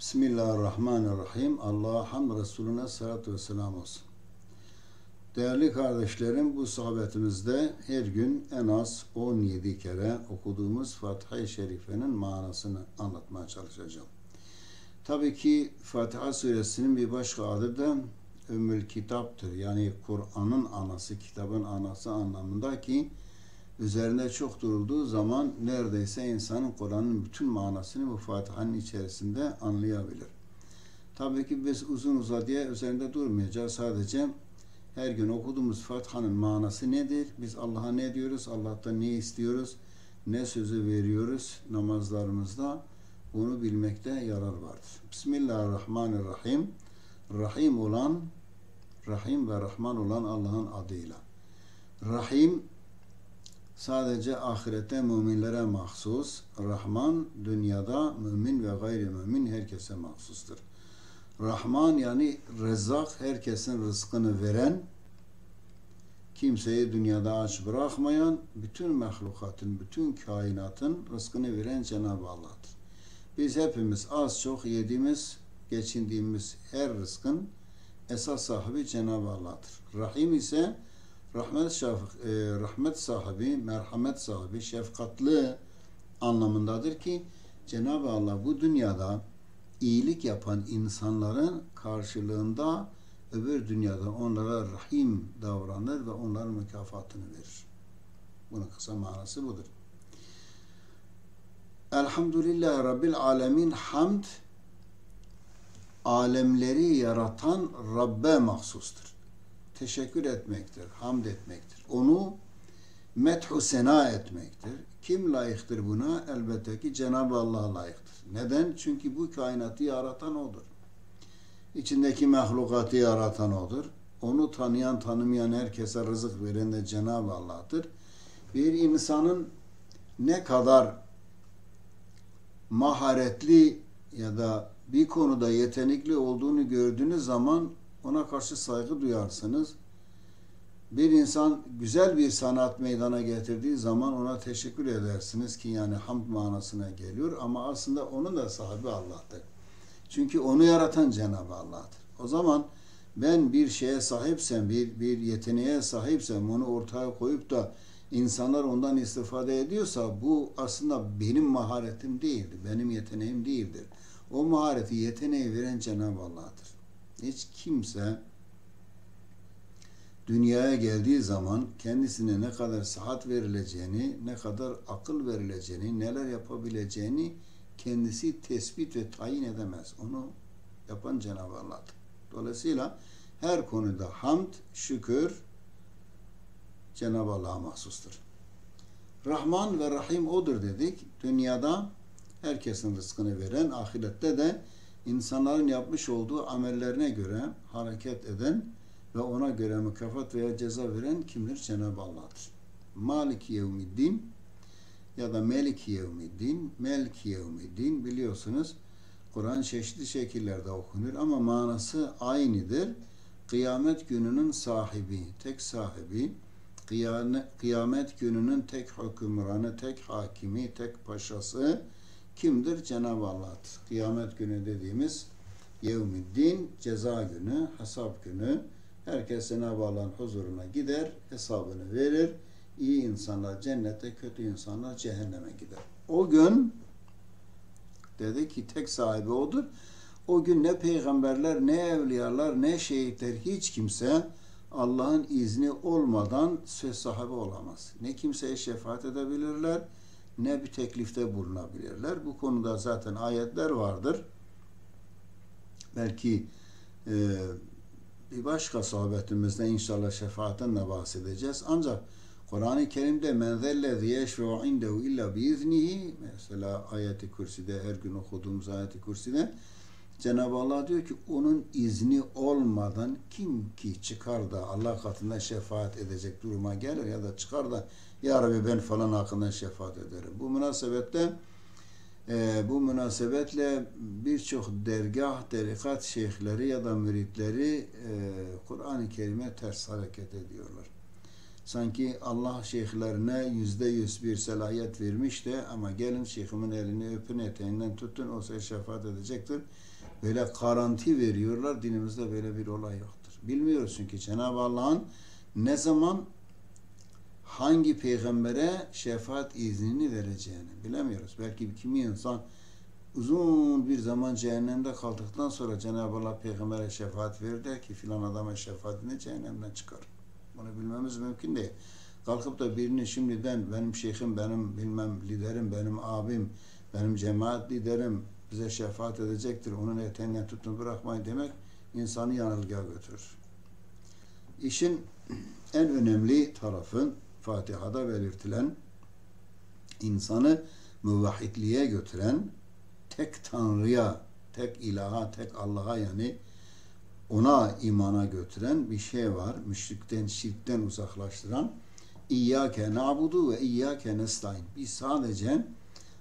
Bismillahirrahmanirrahim. Allah'a hamd, Resulüne salatu ve selam olsun. Değerli kardeşlerim, bu sohbetimizde her gün en az 17 kere okuduğumuz Fatiha-i Şerife'nin manasını anlatmaya çalışacağım. Tabii ki Fatiha suresinin bir başka adı da Ümmül Kitap'tır. Yani Kur'an'ın anası, kitabın anası anlamında ki üzerinde çok durulduğu zaman neredeyse insanın Kur'an'ın bütün manasını bu Fatiha'nın içerisinde anlayabilir. Tabii ki biz uzun uzadıya üzerinde durmayacağız. Sadece her gün okuduğumuz Fatiha'nın manası nedir? Biz Allah'a ne diyoruz? Allah'tan ne istiyoruz? Ne sözü veriyoruz namazlarımızda? Bunu bilmekte yarar vardır. Bismillahirrahmanirrahim. Rahim olan, Rahim ve Rahman olan Allah'ın adıyla. Rahim sadece ahirette müminlere mahsus. Rahman dünyada mümin ve gayrimümin herkese mahsustur. Rahman yani Rezzak, herkesin rızkını veren, kimseyi dünyada aç bırakmayan, bütün mahlukatın, bütün kainatın rızkını veren Cenab-ı Allah'tır. Biz hepimiz az çok yediğimiz, geçindiğimiz her rızkın esas sahibi Cenab-ı Allah'tır. Rahim ise rahmet sahibi, merhamet sahibi, şefkatli anlamındadır ki Cenab-ı Allah bu dünyada iyilik yapan insanların karşılığında öbür dünyada onlara rahim davranır ve onların mükafatını verir. Bunun kısa manası budur. Elhamdülillahi Rabbil Alemin, hamd alemleri yaratan Rabbe mahsustur. Teşekkür etmektir, hamd etmektir. Onu methu sena etmektir. Kim layıktır buna? Elbette ki Cenab-ı Allah layıktır. Neden? Çünkü bu kainatı yaratan O'dur. İçindeki mahlukatı yaratan O'dur. Onu tanıyan, tanımayan herkese rızık veren de Cenab-ı Allah'tır. Bir insanın ne kadar maharetli ya da bir konuda yetenekli olduğunu gördüğünüz zaman ona karşı saygı duyarsınız. Bir insan güzel bir sanat meydana getirdiği zaman ona teşekkür edersiniz ki yani hamd manasına geliyor ama aslında onun da sahibi Allah'tır. Çünkü onu yaratan Cenab-ı Allah'tır. O zaman ben bir şeye sahipsem, bir yeteneğe sahipsem onu ortaya koyup da insanlar ondan istifade ediyorsa bu aslında benim maharetim değildir, benim yeteneğim değildir. O mahareti, yeteneği veren Cenab-ı Allah'tır. Hiç kimse dünyaya geldiği zaman kendisine ne kadar sıhhat verileceğini, ne kadar akıl verileceğini, neler yapabileceğini kendisi tespit ve tayin edemez. Onu yapan Cenab-ı Allah'tır. Dolayısıyla her konuda hamd, şükür Cenab-ı Allah'a mahsustur. Rahman ve Rahim O'dur dedik. Dünyada herkesin rızkını veren, ahirette de insanların yapmış olduğu amellerine göre hareket eden ve ona göre mükafat veya ceza veren kimdir? Cenab-ı Allah'tır. Maliki yevmiddin ya da Meliki yevmiddin, Meliki yevmiddin biliyorsunuz Kur'an çeşitli şekillerde okunur ama manası aynıdır. Kıyamet gününün sahibi, tek sahibi, kıyamet gününün tek hükümranı, tek hakimi, tek paşası kimdir? Cenab-ı Allah'tır. Kıyamet günü dediğimiz yevmiddin, ceza günü, hesap günü. Herkes Cenab-ı Allah'ın huzuruna gider, hesabını verir. İyi insanlar cennete, kötü insanlar cehenneme gider. O gün dedi ki tek sahibi O'dur. O gün ne peygamberler, ne evliyalar, ne şehitler, hiç kimse Allah'ın izni olmadan söz sahibi olamaz. Ne kimseye şefaat edebilirler, ne bir teklifte bulunabilirler. Bu konuda zaten ayetler vardır. Belki bir başka sohbetimizde inşallah şefaatten de bahsedeceğiz. Ancak Kur'an-ı Kerim'de men zellezî yeşfe'u indehu illa biiznihi, mesela ayet-i kürsüde, her gün okuduğumuz ayet-i kürsüde Cenab-ı Allah diyor ki onun izni olmadan kim ki çıkar da Allah katında şefaat edecek duruma gelir ya da çıkar da ya Rabbi ben falan hakkında şefaat ederim. Bu münasebetle birçok dergah, tarikat şeyhleri ya da müritleri Kur'an-ı Kerim'e ters hareket ediyorlar. Sanki Allah şeyhlerine %100 bir selahiyet vermiş de ama gelin şeyhimin elini öpün, eteğinden tutun, o size şefaat edecektir. Böyle garanti veriyorlar. Dinimizde böyle bir olay yoktur. Bilmiyoruz çünkü Cenab-ı Allah'ın ne zaman hangi peygambere şefaat iznini vereceğini bilemiyoruz. Belki kimi insan uzun bir zaman cehennemde kaldıktan sonra Cenab-ı Allah peygambere şefaat verir der ki filan adama şefaatini cehennemden çıkar. Bunu bilmemiz mümkün değil. Kalkıp da birini şimdiden benim şeyhim, benim bilmem liderim, benim abim, benim cemaat liderim bize şefaat edecektir. Onun eteğinden tutun bırakmayın demek insanı yanılgıya götürür. İşin en önemli tarafı Fatiha'da belirtilen insanı muvahhidliğe götüren tek Tanrı'ya, tek ilaha, tek Allah'a yani ona imana götüren bir şey var. Müşrikten, şirkten uzaklaştıran İyyâke na'budu ve İyyâke nestaîn. Biz sadece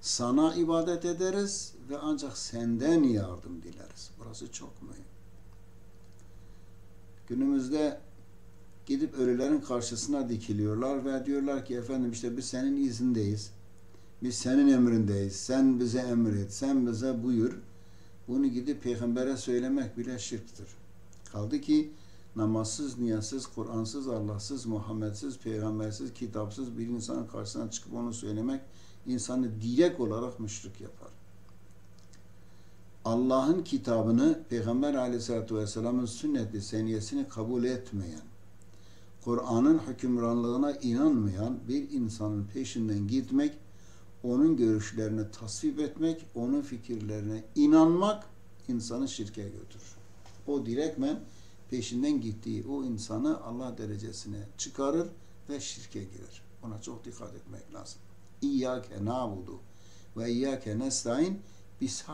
sana ibadet ederiz ve ancak senden yardım dileriz. Burası çok mühim. Günümüzde gidip ölülerin karşısına dikiliyorlar ve diyorlar ki efendim işte biz senin izindeyiz. Biz senin emrindeyiz. Sen bize emret. Sen bize buyur. Bunu gidip peygambere söylemek bile şirktir. Kaldı ki namazsız, niyazsız, Kur'ansız, Allahsız, Muhammedsiz, peygambersiz, kitapsız bir insanın karşısına çıkıp onu söylemek insanı direkt olarak müşrik yapar. Allah'ın kitabını, Peygamber Aleyhisselatü Vesselam'ın sünnet-i seniyesini kabul etmeyen, Kur'an'ın hükümranlığına inanmayan bir insanın peşinden gitmek, onun görüşlerini tasvip etmek, onun fikirlerine inanmak insanı şirke götürür. O direktmen peşinden gittiği o insanı Allah derecesine çıkarır ve şirke girer. Ona çok dikkat etmek lazım. İyyâke na'budu ve iyyâke nestaîn. Biz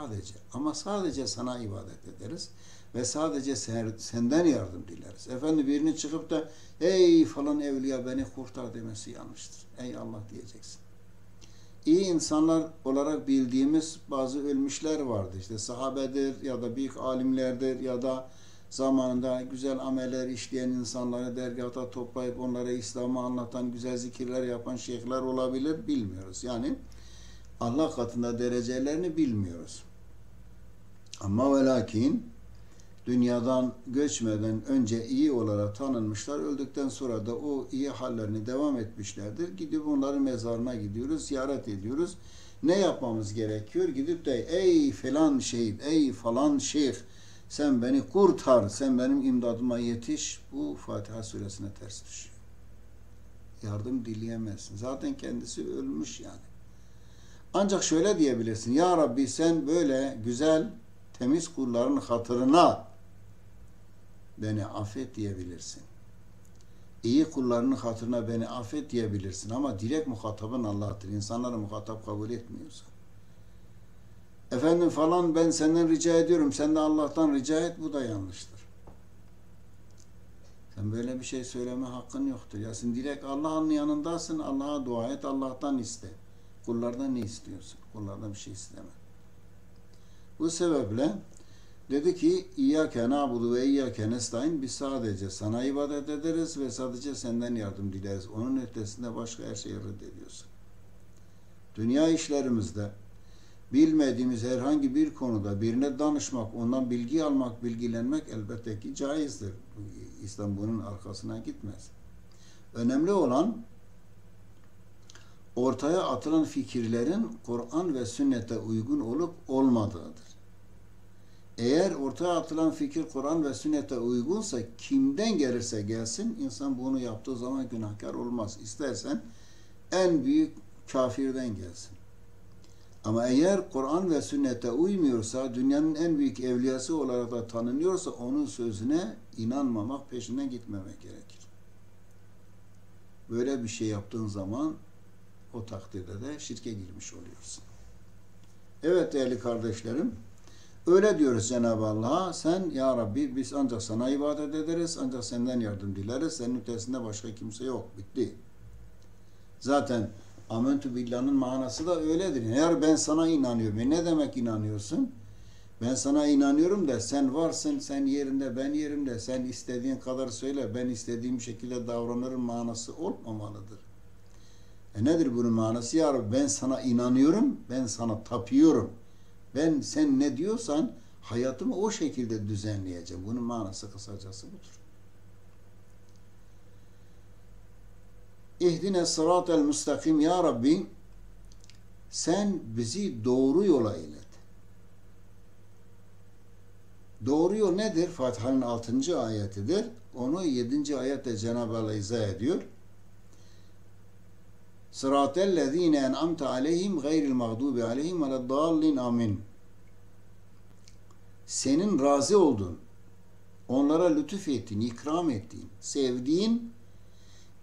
sadece sana ibadet ederiz ve sadece senden yardım dileriz. Efendim birini çıkıp da ey falan evliya beni kurtar demesi yanlıştır. Ey Allah diyeceksin. İyi insanlar olarak bildiğimiz bazı ölmüşler vardı. İşte sahabedir ya da büyük alimlerdir ya da zamanında güzel ameller işleyen insanları dergâhta toplayıp onlara İslam'ı anlatan, güzel zikirler yapan şeyhler olabilir, bilmiyoruz. Yani Allah katında derecelerini bilmiyoruz. Ama ve lakin dünyadan göçmeden önce iyi olarak tanınmışlar. Öldükten sonra da o iyi hallerini devam etmişlerdir. Gidip onların mezarına gidiyoruz, ziyaret ediyoruz. Ne yapmamız gerekiyor? Gidip de ey falan şehit, ey falan şeyh sen beni kurtar, sen benim imdadıma yetiş. Bu Fatiha suresine ters düşüyor. Yardım dileyemezsin. Zaten kendisi ölmüş yani. Ancak şöyle diyebilirsin. Ya Rabbi sen böyle güzel, temiz kulların hatırına beni affet diyebilirsin. İyi kullarının hatırına beni affet diyebilirsin. Ama direkt muhatabın Allah'tır. İnsanları muhatap kabul etmiyorsa. Efendim falan ben senden rica ediyorum. Sen de Allah'tan rica et. Bu da yanlıştır. Sen böyle bir şey söyleme hakkın yoktur. Ya sen direkt Allah'ın yanındasın. Allah'a dua et. Allah'tan iste. Kullardan ne istiyorsun? Kullardan bir şey isteme. Bu sebeple dedi ki İyyâke na'budu ve İyyâke nestaîn. Biz sadece sana ibadet ederiz ve sadece senden yardım dileriz. Onun ötesinde başka her şeyi reddediyorsun. Dünya işlerimizde bilmediğimiz herhangi bir konuda birine danışmak, ondan bilgi almak, bilgilenmek elbette ki caizdir. İslam bunun arkasına gitmez. Önemli olan ortaya atılan fikirlerin Kur'an ve sünnete uygun olup olmadığıdır. Eğer ortaya atılan fikir Kur'an ve sünnete uygunsa kimden gelirse gelsin insan bunu yaptığı zaman günahkar olmaz. İstersen en büyük kafirden gelsin. Ama eğer Kur'an ve sünnete uymuyorsa, dünyanın en büyük evliyası olarak da tanınıyorsa onun sözüne inanmamak, peşinden gitmemek gerekir. Böyle bir şey yaptığın zaman o takdirde de şirke girmiş oluyorsun. Evet değerli kardeşlerim, öyle diyoruz Cenab-ı Allah'a, sen ya Rabbi biz ancak sana ibadet ederiz, ancak senden yardım dileriz, senin ötesinde başka kimse yok, bitti. Zaten Amentü billah'ın manası da öyledir. Eğer ben sana inanıyorum. Ne demek inanıyorsun? Ben sana inanıyorum da sen varsın, sen yerinde, ben yerimde, sen istediğin kadar söyle, ben istediğim şekilde davranırım manası olmamalıdır. Nedir bunun manası? Ya Rabbi, ben sana inanıyorum, ben sana tapıyorum. Sen ne diyorsan hayatımı o şekilde düzenleyeceğim. Bunun manası kısacası budur. İhdine sıratel müstakim, ya Rabbi sen bizi doğru yola ilet. Doğru yol nedir? Fatiha'nın 6. ayetidir. Onu 7. ayette Cenab-ı Allah izah ediyor. Sıratellezine en'amte aleyhim gayril mağdubi aleyhim veleddallin amin. Senin razı olduğun, onlara lütuf ettiğin, ikram ettiğin, sevdiğin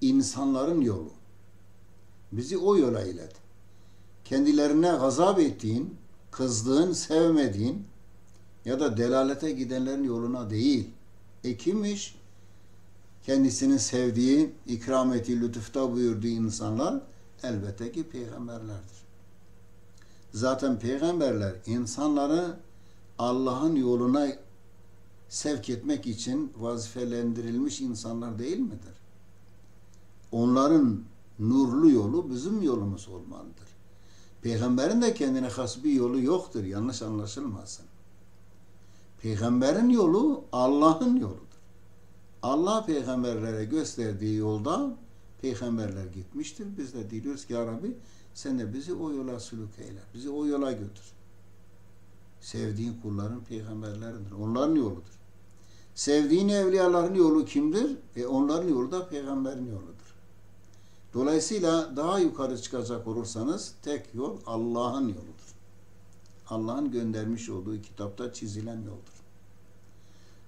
insanların yolu. Bizi o yola ilet. Kendilerine gazap ettiğin, kızdığın, sevmediğin ya da delalete gidenlerin yoluna değil. Kimmiş? Kendisinin sevdiği, ikram ettiği, lütufta buyurduğu insanlar elbette ki peygamberlerdir. Zaten peygamberler insanları Allah'ın yoluna sevk etmek için vazifelendirilmiş insanlar değil midir? Onların nurlu yolu bizim yolumuz olmalıdır. Peygamberin de kendine has bir yolu yoktur. Yanlış anlaşılmasın. Peygamberin yolu Allah'ın yoludur. Allah peygamberlere gösterdiği yolda peygamberler gitmiştir. Biz de diliyoruz ki ya Rabbi sen de bizi o yola sülük eyle. Bizi o yola götür. Sevdiğin kulların peygamberleridir. Onların yoludur. Sevdiğin evliyaların yolu kimdir? Onların yolu da peygamberin yoludur. Dolayısıyla daha yukarı çıkacak olursanız tek yol Allah'ın yoludur. Allah'ın göndermiş olduğu kitapta çizilen yoldur.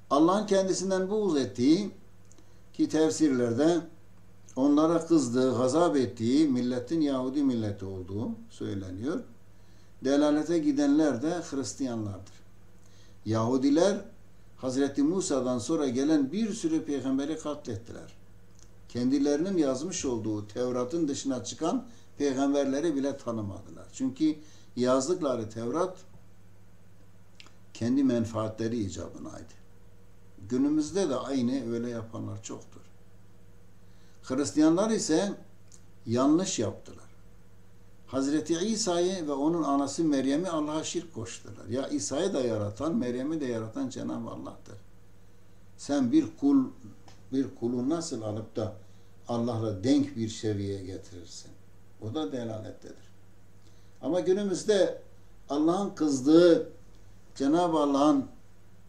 Allah'ın kendisinden buğz ettiği ki tefsirlerde onlara kızdığı, gazap ettiği milletin Yahudi milleti olduğu söyleniyor. Delalete gidenler de Hristiyanlardır. Yahudiler Hazreti Musa'dan sonra gelen bir sürü peygamberi katlettiler. Kendilerinin yazmış olduğu Tevrat'ın dışına çıkan peygamberleri bile tanımadılar. Çünkü yazdıkları Tevrat kendi menfaatleri icabınaydı. Günümüzde de aynı öyle yapanlar çoktur. Hristiyanlar ise yanlış yaptılar. Hazreti İsa'yı ve onun anası Meryem'i Allah'a şirk koştular. Ya İsa'yı da yaratan, Meryem'i de yaratan Cenab-ı Allah'tır. Sen bir kulu nasıl alıp da Allah'la denk bir seviyeye getirirsin? O da delalettedir. Ama günümüzde Allah'ın kızdığı, Cenab-ı Allah'ın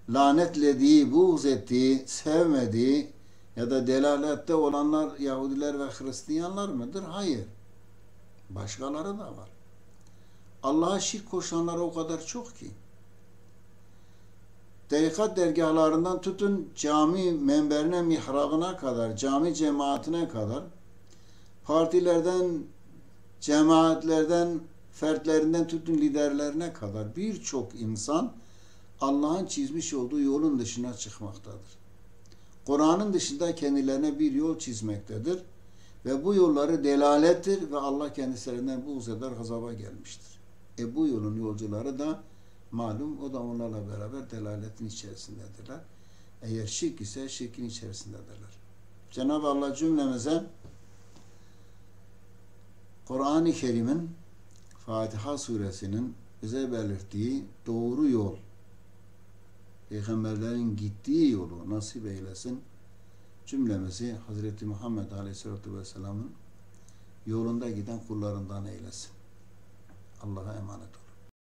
lanetlediği, buğz ettiği, sevmediği ya da delalette olanlar Yahudiler ve Hristiyanlar mıdır? Hayır. Başkaları da var. Allah'a şirk koşanlar o kadar çok ki. Tarikat dergahlarından tutun cami menberine, mihrabına kadar, cami cemaatine kadar, partilerden, cemaatlerden, fertlerinden tutun liderlerine kadar birçok insan Allah'ın çizmiş olduğu yolun dışına çıkmaktadır. Kur'an'ın dışında kendilerine bir yol çizmektedir. Ve bu yolları delalettir ve Allah kendilerinden buğz eder, gazaba gelmiştir. Bu yolun yolcuları da malum o da onlarla beraber delaletin içerisindedirler. Eğer şirk ise şirkin içerisindedirler. Cenab-ı Allah cümlemize Kur'an-ı Kerim'in Fatiha suresinin bize belirttiği doğru yol, peygamberlerin gittiği yolu nasip eylesin. Cümlemizi Hazreti Muhammed Aleyhisselatü Vesselam'ın yolunda giden kullarından eylesin. Allah'a emanet olun.